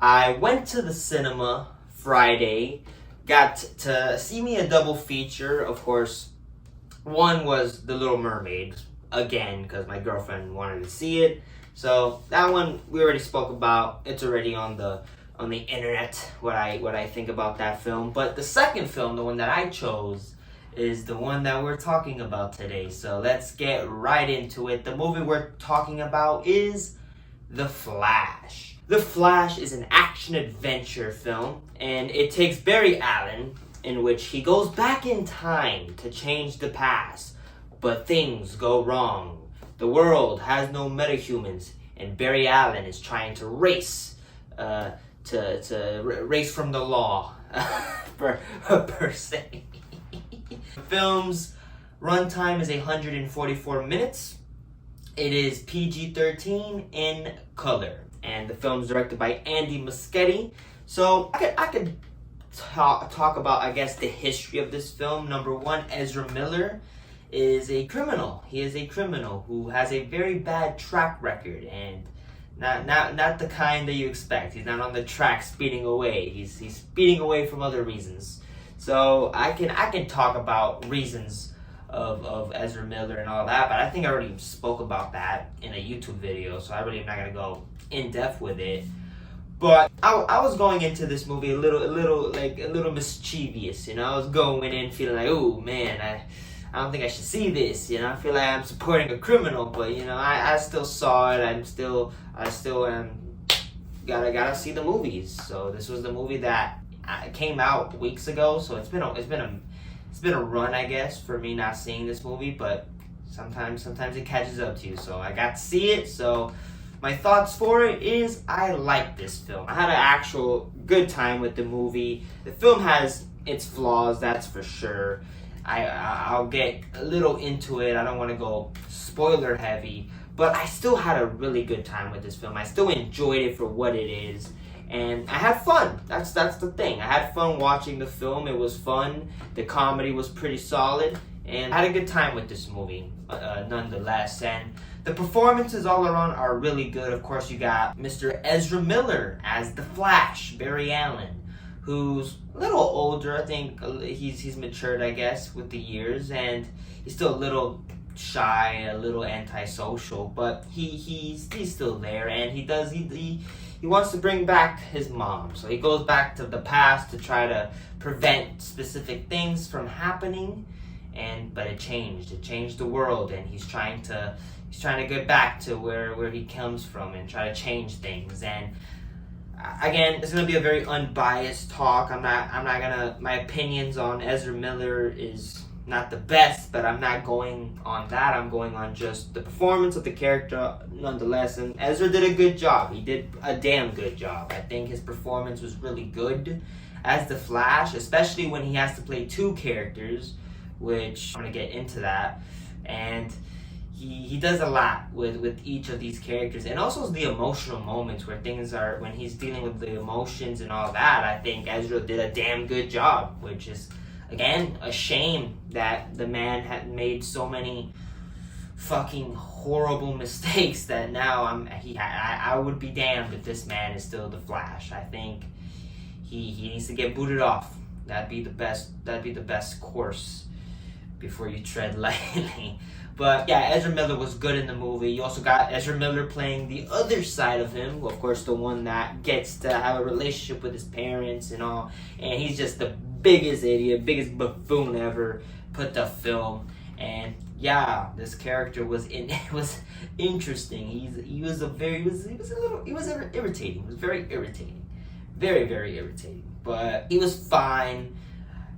I went to the cinema Friday, got to see me a double feature. Of course, one was The Little Mermaid, again, because my girlfriend wanted to see it. So that one we already spoke about. It's already on the internet what I think about that film. But the second film, the one that I chose, is the one that we're talking about today. So let's get right into it. The movie we're talking about is The Flash. The Flash is an action-adventure film, and it takes Barry Allen, in which he goes back in time to change the past, but things go wrong. The world has no metahumans, and Barry Allen is trying to race race from the law, per se. The film's runtime is 144 minutes. It is PG-13 in color. And the film's directed by Andy Muschietti. So I could talk about, I guess, the history of this film. Number one, Ezra Miller is a criminal. He is a criminal who has a very bad track record, and not the kind that you expect. He's not on the track speeding away. He's speeding away from other reasons. So I can talk about reasons of Ezra Miller and all that, but I think I already spoke about that in a YouTube video, so I really am not gonna go in depth with it. But I was going into this movie a little mischievous, you know. I was going in feeling like, oh man, I don't think I should see this, you know. I feel like I'm supporting a criminal, but you know, I still saw it. I still gotta see the movies. So this was the movie that came out weeks ago, so it's been a run, I guess, for me not seeing this movie, but sometimes it catches up to you. So I got to see it. So my thoughts for it is I like this film. I had an actual good time with the movie. The film has its flaws, that's for sure. I'll get a little into it. I don't want to go spoiler heavy, but I still had a really good time with this film. I still enjoyed it for what it is. And I had fun. That's the thing. I had fun watching the film. It was fun. The comedy was pretty solid. And I had a good time with this movie, nonetheless. And the performances all around are really good. Of course, you got Mr. Ezra Miller as the Flash, Barry Allen, who's a little older. I think he's matured, I guess, with the years. And he's still a little shy, a little antisocial. But he's still there. And he wants to bring back his mom. So he goes back to the past to try to prevent specific things from happening. But it changed the world, and he's trying to get back to where he comes from and try to change things. And again, it's gonna be a very unbiased talk. My opinions on Ezra Miller is not the best, but I'm not going on that. I'm going on just the performance of the character nonetheless. And Ezra did a good job. He did a damn good job. I think his performance was really good as the Flash, especially when he has to play two characters, which I'm going to get into that. And he does a lot with each of these characters. And also the emotional moments when he's dealing with the emotions and all that, I think Ezra did a damn good job, which is, again, a shame that the man had made so many fucking horrible mistakes that now I would be damned if this man is still the Flash. I think he needs to get booted off. That'd be the best course before you tread lightly. But yeah, Ezra Miller was good in the movie. You also got Ezra Miller playing the other side of him, of course, the one that gets to have a relationship with his parents and all. And he's just the biggest idiot, biggest buffoon ever put to film. And yeah, this character was interesting. He was irritating. He was very irritating, very, very irritating. But he was fine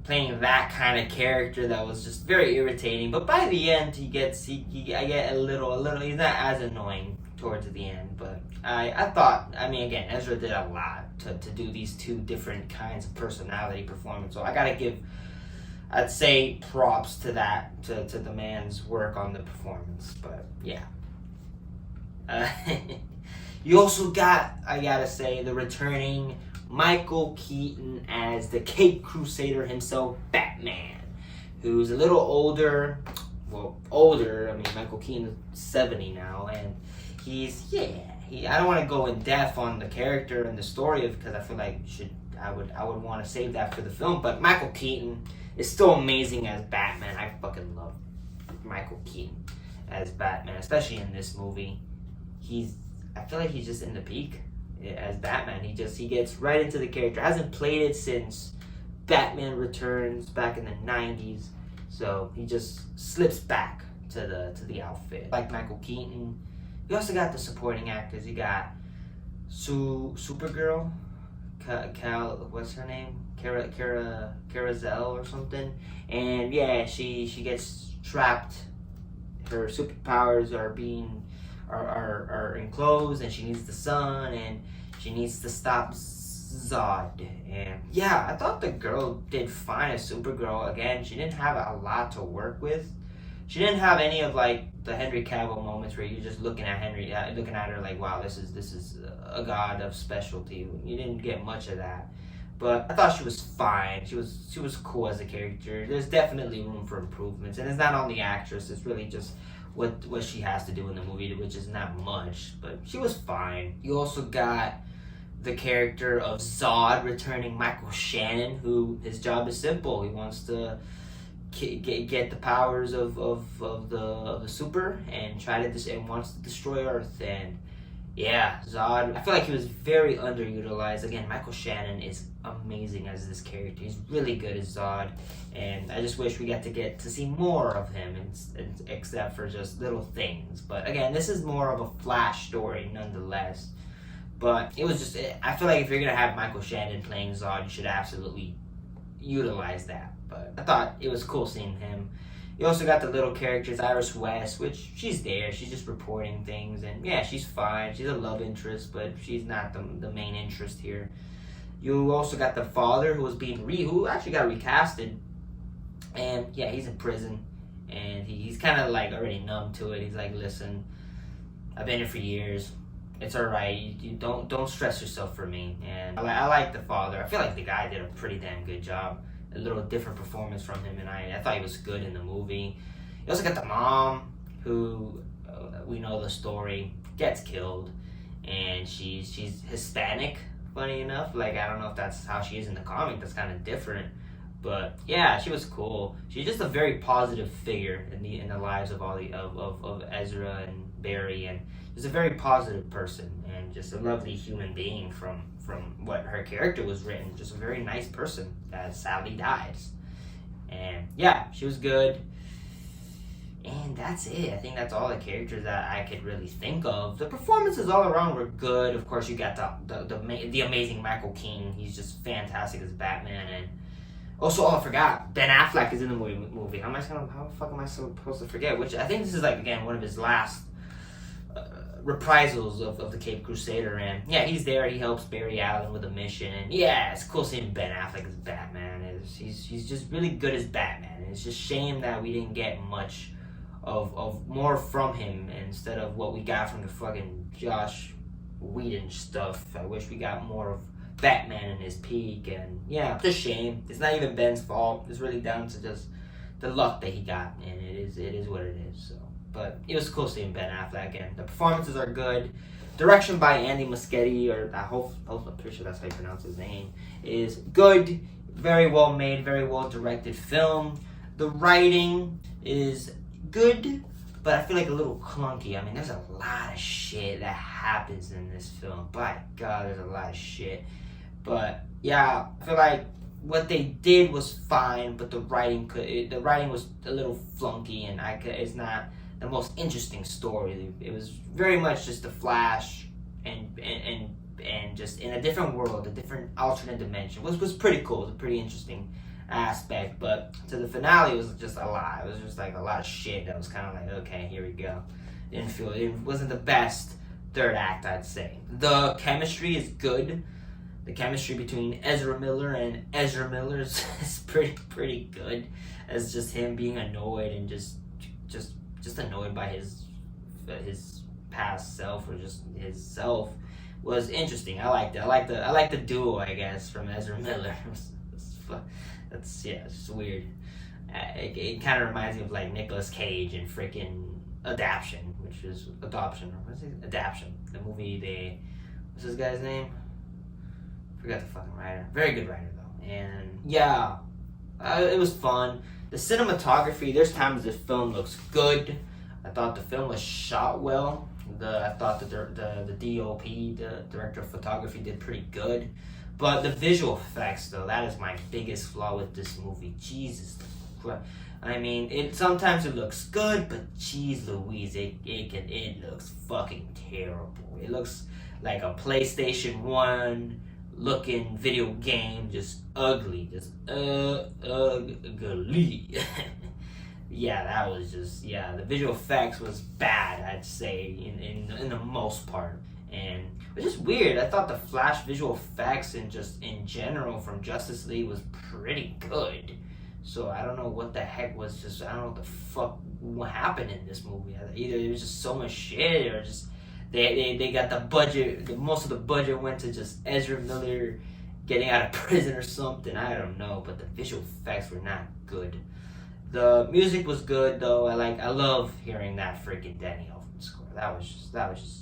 playing that kind of character that was just very irritating. But by the end, I get a little. He's not as annoying towards the end. But again, Ezra did a lot to do these two different kinds of personality performance. So I gotta give, I'd say, props to that, to the man's work on the performance. But yeah. You also got, I gotta say, the returning Michael Keaton as the Caped Crusader himself, Batman, who's a little older. Well, older. I mean, Michael Keaton is 70 now, and he's I don't want to go in depth on the character and the story of because I feel like I would want to save that for the film. But Michael Keaton is still amazing as Batman. I fucking love Michael Keaton as Batman, especially in this movie. I feel like he's just in the peak as Batman. He gets right into the character. Hasn't played it since Batman Returns back in the 90s. So he just slips back to the outfit. Like Michael Keaton. You also got the supporting actors. You got Supergirl, what's her name? Carazelle or something. And yeah, she gets trapped. Her superpowers are enclosed, and she needs the sun, and she needs to stop Zod. And yeah, I thought the girl did fine as Supergirl. Again, she didn't have a lot to work with. She didn't have any of like the Henry Cavill moments where you're just looking at her like, wow, this is a god of specialty. You didn't get much of that, but I thought she was fine. She was cool as a character. There's definitely room for improvements, and it's not on the actress. It's really just what she has to do in the movie, which is not much. But she was fine. You also got the character of Zod returning, Michael Shannon, who his job is simple. He wants to get the powers of the super and wants to destroy Earth. And yeah, Zod, I feel like he was very underutilized. Again, Michael Shannon is amazing as this character. He's really good as Zod, and I just wish we get to see more of him, except for just little things. But again, this is more of a Flash story nonetheless. But it was just, I feel like if you're gonna have Michael Shannon playing Zod, you should absolutely utilize that. But I thought it was cool seeing him. You also got the little characters, Iris West, which she's there. She's just reporting things, and yeah, she's fine. She's a love interest, but she's not the main interest here. You also got the father who actually got recasted, and yeah, he's in prison, and he's kind of like already numb to it. He's like, listen, I've been here for years. It's all right. You don't stress yourself for me. And I like the father. I feel like the guy did a pretty damn good job. A little different performance from him, and I thought he was good in the movie. You also got the mom, who we know the story, gets killed, and she's Hispanic. Funny enough, like I don't know if that's how she is in the comic. That's kind of different, but yeah, she was cool. She's just a very positive figure in the lives of all of Ezra and Barry, and just a very positive person, and just a lovely human being from what her character was written. Just a very nice person that sadly dies. And yeah, she was good. And that's it. I think that's all the characters that I could really think of. The performances all around were good. Of course, you got the amazing Michael Keaton. He's just fantastic as Batman. And also, I forgot, Ben Affleck is in the movie. How the fuck am I supposed to forget? Which I think this is like, again, one of his last reprisals of the Cape Crusader. And yeah, he's there. He helps Barry Allen with a mission. And yeah, it's cool seeing Ben Affleck as Batman. He's just really good as Batman. And it's just shame that we didn't get much of more from him instead of what we got from the fucking Josh Whedon stuff. I wish we got more of Batman in his peak. And yeah, it's a shame. It's not even Ben's fault. It's really down to just the luck that he got, and it is what it is. So, but it was cool seeing Ben Affleck, and the performances are good. Direction by Andy Muschietti, or I'm pretty sure that's how you pronounce his name, is good. Very well made, very well directed film. The writing is good, but I feel like a little clunky. I mean, there's a lot of shit that happens in this film. By God, there's a lot of shit. But yeah, I feel like what they did was fine, but the writing was a little flunky, and it's not the most interesting story. It was very much just a Flash and just in a different world, a different alternate dimension. Which was pretty cool. It was a pretty interesting aspect, but to the finale, it was just a lot. It was just like a lot of shit that was kind of like, okay, here we go. It wasn't the best third act, I'd say. The chemistry is good. The chemistry between Ezra Miller and Ezra Miller is pretty good. As just him being annoyed and just annoyed by his past self, or just his self, was interesting. I liked it. I like the duo, I guess, from Ezra Miller. It's just weird. It kind of reminds me of like Nicolas Cage and freaking adaptation, which is adoption, or what's it? Adaptation. The movie what's this guy's name? Forgot the fucking writer. Very good writer though, and yeah, it was fun. The cinematography. There's times the film looks good. I thought the film was shot well. I thought that the DOP, the director of photography, did pretty good. But the visual effects, though, that is my biggest flaw with this movie. Jesus Christ. I mean, sometimes it looks good, but jeez Louise, it looks fucking terrible. It looks like a PlayStation 1 looking video game, just ugly, just ugly. Yeah, that was just, the visual effects was bad, I'd say, in the most part. And it was just weird. I thought the Flash visual effects and just in general from Justice League was pretty good. So I don't know what the heck was just, I don't know what the fuck what happened in this movie. Either it was just so much shit, or just they got the budget, most of the budget went to just Ezra Miller getting out of prison or something. I don't know, but the visual effects were not good. The music was good though. I love hearing that freaking Danny Elfman score. That was just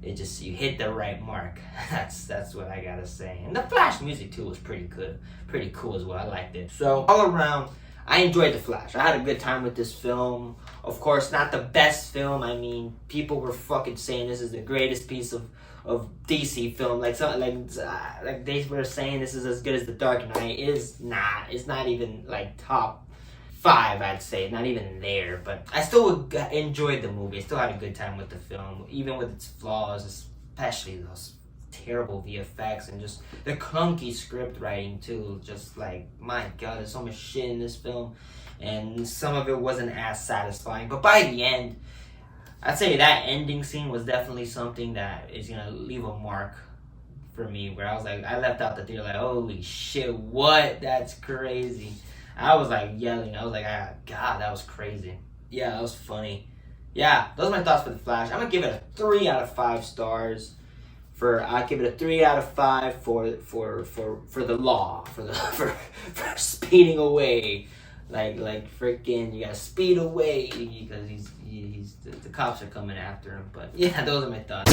it just, you hit the right mark. That's what I gotta say. And the Flash music too was pretty good, pretty cool as well. I liked it. So all around, I enjoyed the Flash. I had a good time with this film. Of course, not the best film. I mean, people were fucking saying this is the greatest piece of DC film. Like they were saying this is as good as The Dark Knight. It's not even like top 5, I'd say, not even there, but I still enjoyed the movie. I still had a good time with the film, even with its flaws, especially those terrible VFX and just the clunky script writing too. Just like, my god, there's so much shit in this film, and some of it wasn't as satisfying. But by the end, I'd say that ending scene was definitely something that is gonna leave a mark for me, where I was like, I left out the theater like, holy shit, what? That's crazy. I was like yelling. I was like, ah, God, that was crazy. Yeah, that was funny. Yeah, those are my thoughts for The Flash. I'm gonna give it a 3 out of 5 stars. I'll give it a 3 out of 5 for the law, for speeding away, like freaking, you gotta speed away because the cops are coming after him. But yeah, those are my thoughts.